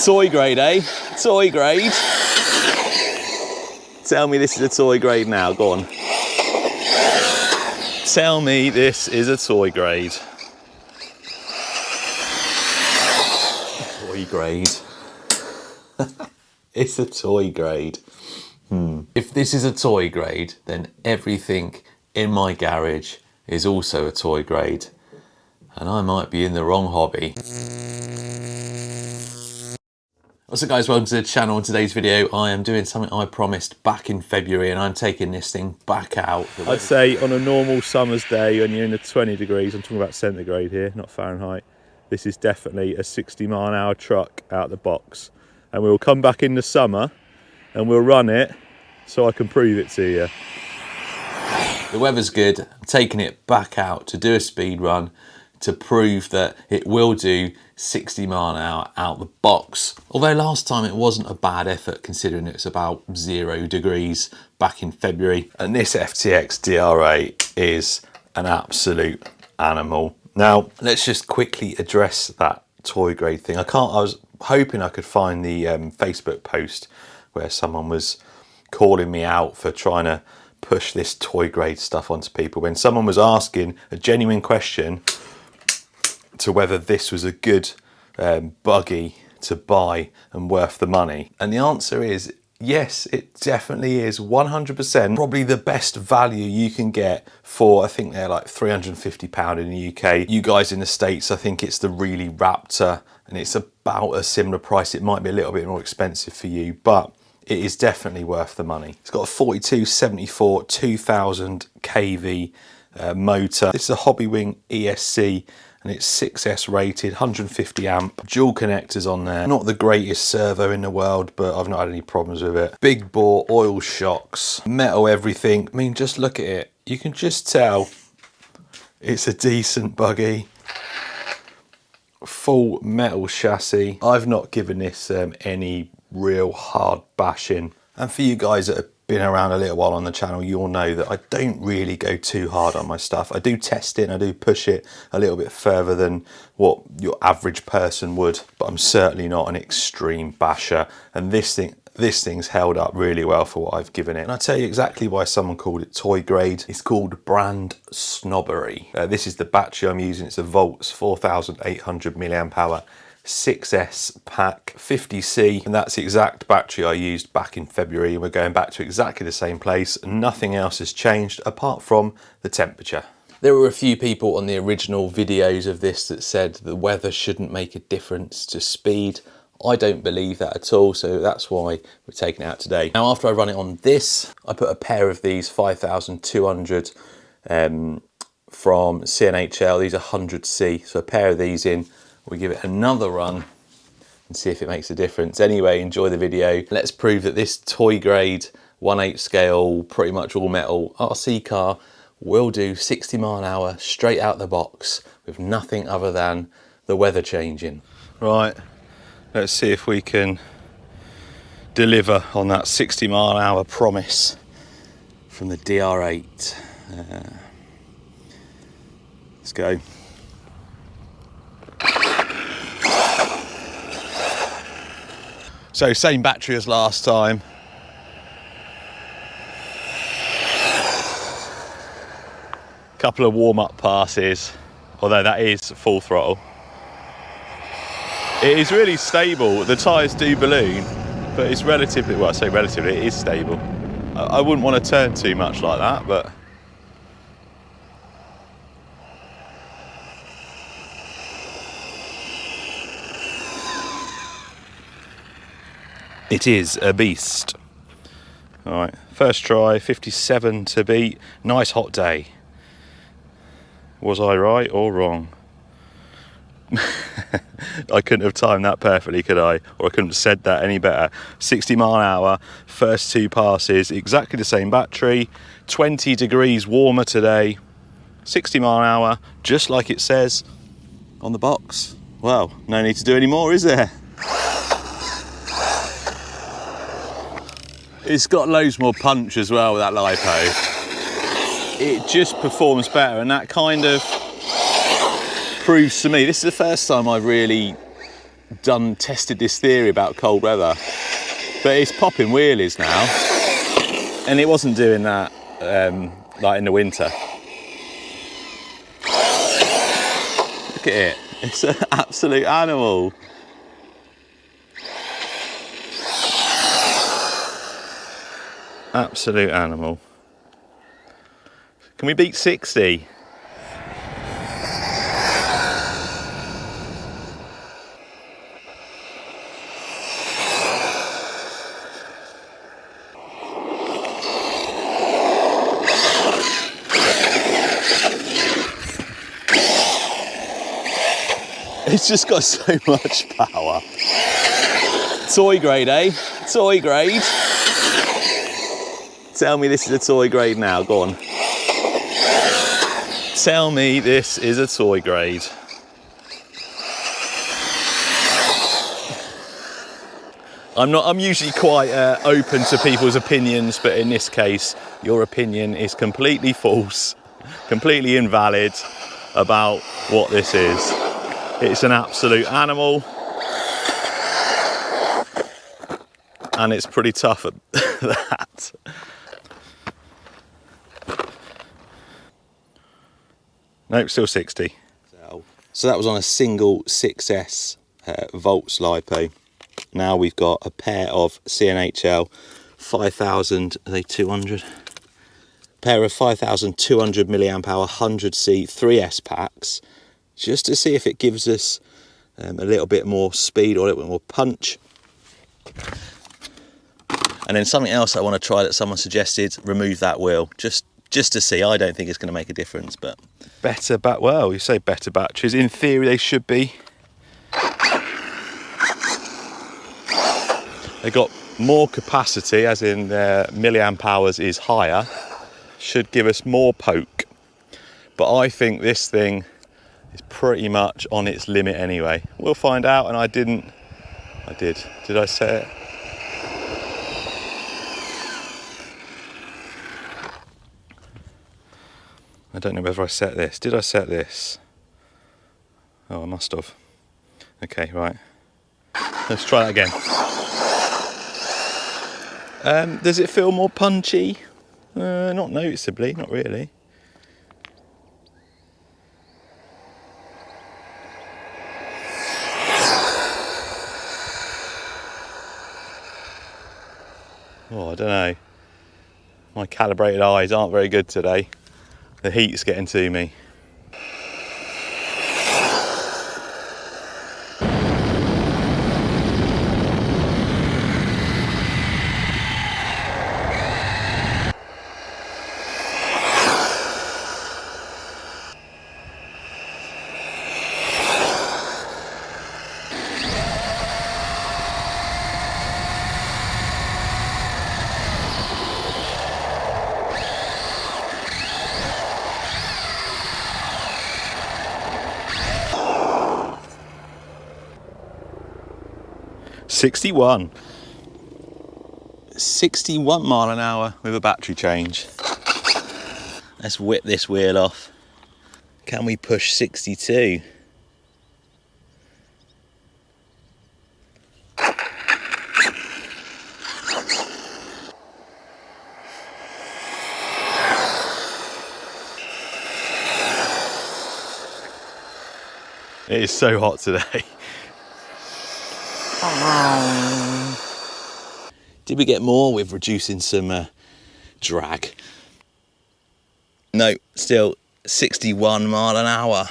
Toy grade, eh? Toy grade. Tell me this is a toy grade now, go on. Tell me this is a toy grade. Toy grade. It's a toy grade. If this is a toy grade, then everything in my garage is also a toy grade. And I might be in the wrong hobby. What's up guys, welcome to the channel. In today's video I am doing something I promised back in February and I'm taking this thing back out. I'd say on a normal summer's day when you're in the 20 degrees, I'm talking about centigrade here, not Fahrenheit, this is definitely a 60-mile-an-hour truck out the box. And we'll come back in the summer and we'll run it so I can prove it to you. The weather's good, I'm taking it back out to do a speed run to prove that it will do 60 mile an hour out the box. Although last time it wasn't a bad effort considering it's about 0 degrees back in February. And this FTX DR8 is an absolute animal. Now, let's just quickly address that toy grade thing. I was hoping I could find the Facebook post where someone was calling me out for trying to push this toy grade stuff onto people when someone was asking a genuine question to whether this was a good buggy to buy and worth the money. And the answer is yes, it definitely is 100%. Probably the best value you can get for, I think they're like £350 in the UK. You guys in the States, I think it's the Reely Raptor and it's about a similar price. It might be a little bit more expensive for you, but it is definitely worth the money. It's got a 4274 2000 kV motor. This is a Hobbywing ESC and it's 6S rated, 150 amp, dual connectors on there. Not the greatest servo in the world, but I've not had any problems with it. Big bore oil shocks, metal everything. I mean, just look at it. You can just tell it's a decent buggy. Full metal chassis. I've not given this any real hard bashing. And for you guys that have been around a little while on the channel, you'll know that I don't really go too hard on my stuff. I do test it and I do push it a little bit further than what your average person would, but I'm certainly not an extreme basher. And this thing's held up really well for what I've given it. And I'll tell you exactly why someone called it toy grade. It's called Brand Snobbery. This is the battery I'm using. It's a Volts 4800 milliamp hour 6S pack 50C, and that's the exact battery I used back in February, and we're going back to exactly the same place. Nothing else has changed apart from the temperature. There were a few people on the original videos of this that said the weather shouldn't make a difference to speed. I don't believe that at all, so that's why we're taking it out today. Now, after I run it on this, I put a pair of these 5200 from CNHL. These are 100C, so a pair of these in. We'll give it another run and see if it makes a difference. Anyway, enjoy the video. Let's prove that this toy grade 1/8 scale, pretty much all metal RC car will do 60 mile an hour straight out the box with nothing other than the weather changing. Right, let's see if we can deliver on that 60 mile an hour promise from the DR8. Let's go. So same battery as last time. Couple of warm-up passes, although that is full throttle. It is really stable. The tyres do balloon, but it's relatively, well I say relatively, it is stable. I wouldn't want to turn too much like that, but it is a beast. All right, first try, 57 to beat. Nice hot day. Was I right or wrong? I couldn't have timed that perfectly, could I? Or I couldn't have said that any better. 60 mile an hour, first two passes, exactly the same battery, 20 degrees warmer today, 60 mile an hour, just like it says on the box. Well, no need to do any more, is there? It's got loads more punch as well with that LiPo. It just performs better, and that kind of proves to me, this is the first time I've really tested this theory about cold weather, but it's popping wheelies now, and it wasn't doing that like in the winter. Look at it, it's an absolute animal. Absolute animal. Can we beat 60? It's just got so much power. Toy grade, eh? Toy grade. Tell me this is a toy grade now, go on. Tell me this is a toy grade. I'm usually quite open to people's opinions, but in this case, your opinion is completely false, completely invalid about what this is. It's an absolute animal, and it's pretty tough at that. Nope, still 60. So that was on a single 6S Volts LiPo. Now we've got a pair of CNHL 5200, are they 200? Pair of 5200 milliamp hour 100C 3S packs, just to see if it gives us a little bit more speed or a little bit more punch. And then something else I want to try that someone suggested, remove that wheel, just to see. I don't think it's going to make a difference, but better well, you say better batteries, in theory they should be. They got more capacity, as in their milliamp hours is higher, should give us more poke, but I think this thing is pretty much on its limit anyway. We'll find out. And I did I set it? I don't know whether I set this. Did I set this? Oh, I must have. Okay, right. Let's try that again. Does it feel more punchy? Not noticeably, not really. Oh, I don't know. My calibrated eyes aren't very good today. The heat's getting to me. $61. 61 mile an hour with a battery change. Let's whip this wheel off. Can we push 62? It is so hot today. Did we get more with reducing some drag? No, still 61 mile an hour.